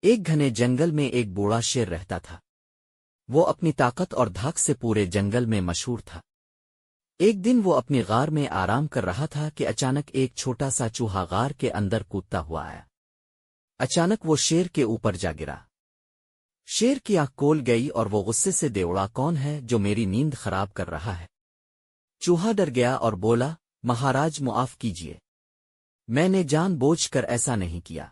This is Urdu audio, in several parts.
ایک گھنے جنگل میں ایک بوڑھا شیر رہتا تھا۔ وہ اپنی طاقت اور دھاک سے پورے جنگل میں مشہور تھا۔ ایک دن وہ اپنی غار میں آرام کر رہا تھا کہ اچانک ایک چھوٹا سا چوہا غار کے اندر کودتا ہوا آیا۔ اچانک وہ شیر کے اوپر جا گرا۔ شیر کی آنکھ کھول گئی اور وہ غصے سے دیوڑا، کون ہے جو میری نیند خراب کر رہا ہے؟ چوہا ڈر گیا اور بولا، مہاراج معاف کیجیے، میں نے جان بوجھ کر ایسا نہیں کیا،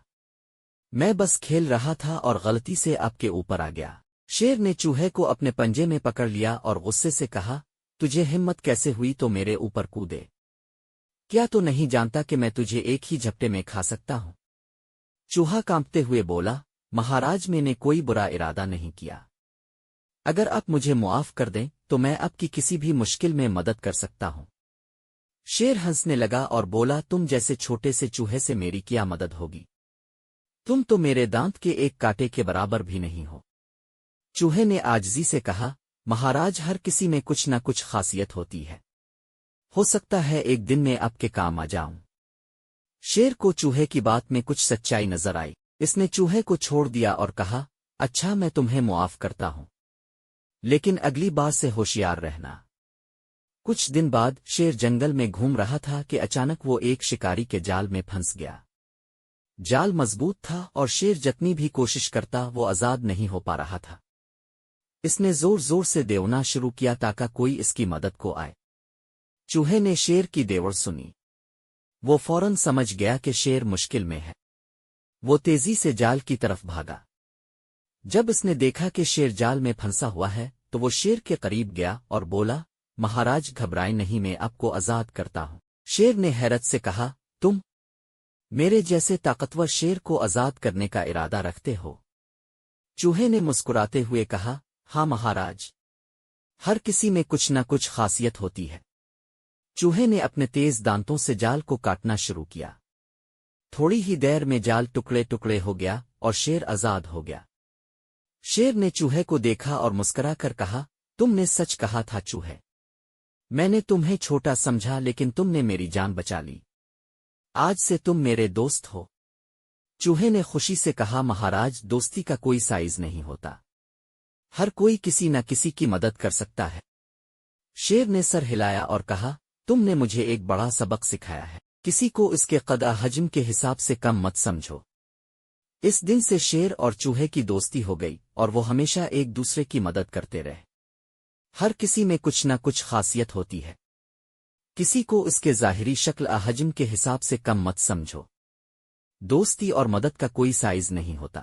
میں بس کھیل رہا تھا اور غلطی سے آپ کے اوپر آ گیا۔ شیر نے چوہے کو اپنے پنجے میں پکڑ لیا اور غصے سے کہا، تجھے ہمت کیسے ہوئی تو میرے اوپر کودے؟ کیا تو نہیں جانتا کہ میں تجھے ایک ہی جھپٹے میں کھا سکتا ہوں؟ چوہا کانپتے ہوئے بولا، مہاراج میں نے کوئی برا ارادہ نہیں کیا، اگر آپ مجھے معاف کر دیں تو میں آپ کی کسی بھی مشکل میں مدد کر سکتا ہوں۔ شیر ہنسنے لگا اور بولا، تم جیسے چھوٹے سے چوہے سے میری کیا مدد ہوگی؟ تم تو میرے دانت کے ایک کانٹے کے برابر بھی نہیں ہو۔ چوہے نے عاجزی سے کہا، مہاراج ہر کسی میں کچھ نہ کچھ خاصیت ہوتی ہے، ہو سکتا ہے ایک دن میں آپ کے کام آ جاؤں۔ شیر کو چوہے کی بات میں کچھ سچائی نظر آئی، اس نے چوہے کو چھوڑ دیا اور کہا، اچھا میں تمہیں معاف کرتا ہوں، لیکن اگلی بار سے ہوشیار رہنا۔ کچھ دن بعد شیر جنگل میں گھوم رہا تھا کہ اچانک وہ ایک شکاری کے جال میں پھنس گیا۔ جال مضبوط تھا اور شیر جتنی بھی کوشش کرتا وہ آزاد نہیں ہو پا رہا تھا۔ اس نے زور زور سے دیونا شروع کیا تاکہ کوئی اس کی مدد کو آئے۔ چوہے نے شیر کی دیوڑ سنی، وہ فوراً سمجھ گیا کہ شیر مشکل میں ہے۔ وہ تیزی سے جال کی طرف بھاگا۔ جب اس نے دیکھا کہ شیر جال میں پھنسا ہوا ہے تو وہ شیر کے قریب گیا اور بولا، مہاراج گھبرائیں نہیں، میں آپ کو آزاد کرتا ہوں۔ شیر نے حیرت سے کہا، تم میرے جیسے طاقتور شیر کو آزاد کرنے کا ارادہ رکھتے ہو؟ چوہے نے مسکراتے ہوئے کہا، ہاں مہاراج، ہر کسی میں کچھ نہ کچھ خاصیت ہوتی ہے۔ چوہے نے اپنے تیز دانتوں سے جال کو کاٹنا شروع کیا۔ تھوڑی ہی دیر میں جال ٹکڑے ٹکڑے ہو گیا اور شیر آزاد ہو گیا۔ شیر نے چوہے کو دیکھا اور مسکرا کر کہا، تم نے سچ کہا تھا چوہے، میں نے تمہیں چھوٹا سمجھا لیکن تم نے میری جان بچا لی، آج سے تم میرے دوست ہو۔ چوہے نے خوشی سے کہا، مہاراج دوستی کا کوئی سائز نہیں ہوتا، ہر کوئی کسی نہ کسی کی مدد کر سکتا ہے۔ شیر نے سر ہلایا اور کہا، تم نے مجھے ایک بڑا سبق سکھایا ہے، کسی کو اس کے قد حجم کے حساب سے کم مت سمجھو۔ اس دن سے شیر اور چوہے کی دوستی ہو گئی اور وہ ہمیشہ ایک دوسرے کی مدد کرتے رہے۔ ہر کسی میں کچھ نہ کچھ خاصیت ہوتی ہے، کسی کو اس کے ظاہری شکل حجم کے حساب سے کم مت سمجھو۔ دوستی اور مدد کا کوئی سائز نہیں ہوتا۔